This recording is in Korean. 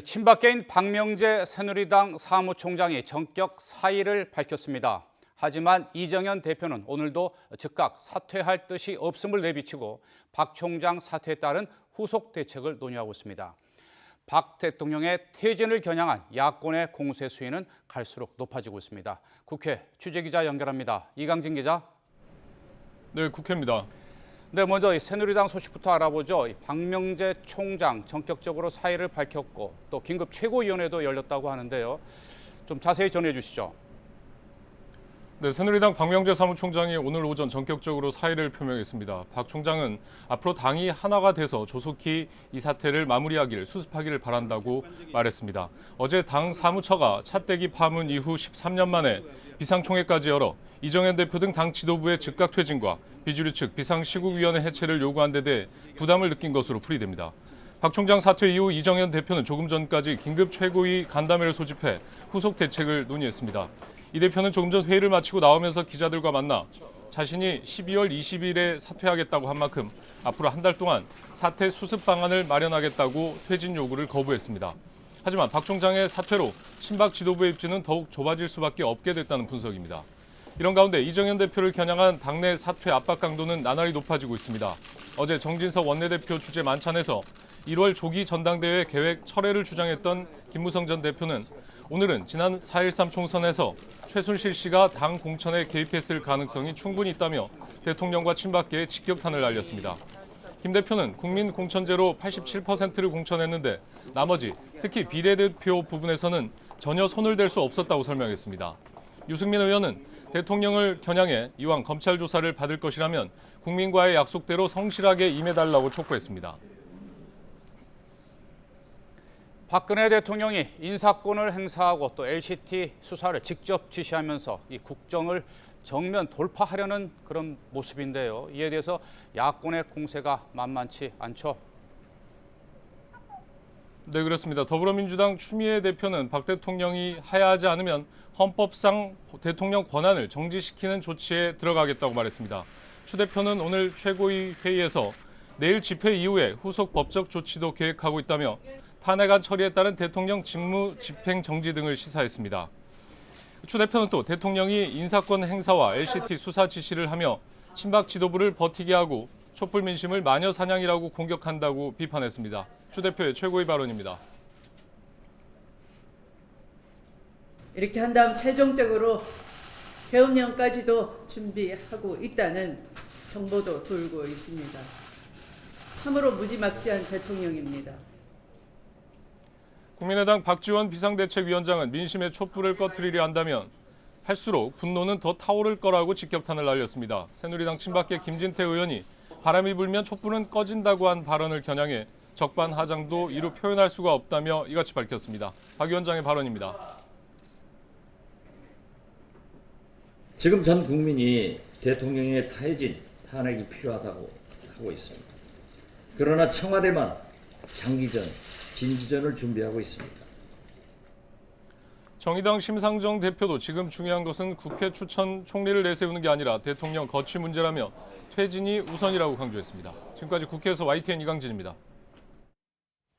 친박계인 박명재 새누리당 사무총장이 전격 사의를 밝혔습니다. 하지만 이정현 대표는 오늘도 즉각 사퇴할 뜻이 없음을 내비치고 박 총장 사퇴에 따른 후속 대책을 논의하고 있습니다. 박 대통령의 퇴진을 겨냥한 야권의 공세 수위는 갈수록 높아지고 있습니다. 국회 취재기자 연결합니다. 이강진 기자. 네, 국회입니다. 네, 먼저 이 새누리당 소식부터 알아보죠. 박명재 총장 전격적으로 사의를 밝혔고 또 긴급 최고위원회도 열렸다고 하는데요. 좀 자세히 전해 주시죠. 네, 새누리당 박명재 사무총장이 오늘 오전 전격적으로 사의를 표명했습니다. 박 총장은 앞으로 당이 하나가 돼서 조속히 이 사태를 마무리하기를 수습하기를 바란다고 말했습니다. 어제 당 사무처가 차떼기 파문 이후 13년 만에 비상총회까지 열어 이정현 대표 등 당 지도부의 즉각 퇴진과 비주류 측 비상시국위원회 해체를 요구한 데 대해 부담을 느낀 것으로 풀이됩니다. 박 총장 사퇴 이후 이정현 대표는 조금 전까지 긴급 최고위 간담회를 소집해 후속 대책을 논의했습니다. 이 대표는 조금 전 회의를 마치고 나오면서 기자들과 만나 자신이 12월 20일에 사퇴하겠다고 한 만큼 앞으로 한 달 동안 사퇴 수습 방안을 마련하겠다고 퇴진 요구를 거부했습니다. 하지만 박 총장의 사퇴로 친박 지도부의 입지는 더욱 좁아질 수밖에 없게 됐다는 분석입니다. 이런 가운데 이정현 대표를 겨냥한 당내 사퇴 압박 강도는 나날이 높아지고 있습니다. 어제 정진석 원내대표 주재 만찬에서 1월 조기 전당대회 계획 철회를 주장했던 김무성 전 대표는 오늘은 지난 4.13 총선에서 최순실 씨가 당 공천에 개입했을 가능성이 충분히 있다며 대통령과 친박계에 직격탄을 날렸습니다. 김 대표는 국민 공천제로 87%를 공천했는데 나머지 특히 비례대표 부분에서는 전혀 손을 댈 수 없었다고 설명했습니다. 유승민 의원은 대통령을 겨냥해 이왕 검찰 조사를 받을 것이라면 국민과의 약속대로 성실하게 임해달라고 촉구했습니다. 박근혜 대통령이 인사권을 행사하고 또 LCT 수사를 직접 지시하면서 이 국정을 정면 돌파하려는 그런 모습인데요. 이에 대해서 야권의 공세가 만만치 않죠. 네, 그렇습니다. 더불어민주당 추미애 대표는 박 대통령이 하야하지 않으면 헌법상 대통령 권한을 정지시키는 조치에 들어가겠다고 말했습니다. 추 대표는 오늘 최고위 회의에서 내일 집회 이후에 후속 법적 조치도 계획하고 있다며 탄핵안 처리에 따른 대통령 직무 집행 정지 등을 시사했습니다. 추 대표는 또 대통령이 인사권 행사와 LCT 수사 지시를 하며 친박 지도부를 버티게 하고 촛불 민심을 마녀 사냥이라고 공격한다고 비판했습니다. 추 대표의 최고위 발언입니다. 이렇게 한 다음 최종적으로 계엄령까지도 준비하고 있다는 정보도 돌고 있습니다. 참으로 무지막지한 대통령입니다. 국민의당 박지원 비상대책위원장은 민심의 촛불을 꺼트리려 한다면 할수록 분노는 더 타오를 거라고 직격탄을 날렸습니다. 새누리당 친박계 김진태 의원이 바람이 불면 촛불은 꺼진다고 한 발언을 겨냥해 적반하장도 이루 표현할 수가 없다며 이같이 밝혔습니다. 박 위원장의 발언입니다. 지금 전 국민이 대통령의 퇴진, 탄핵이 필요하다고 하고 있습니다. 그러나 청와대만 장기전, 진지전을 준비하고 있습니다. 정의당 심상정 대표도 지금 중요한 것은 국회 추천 총리를 내세우는 게 아니라 대통령 거취 문제라며 퇴진이 우선이라고 강조했습니다. 지금까지 국회에서 YTN 이강진입니다.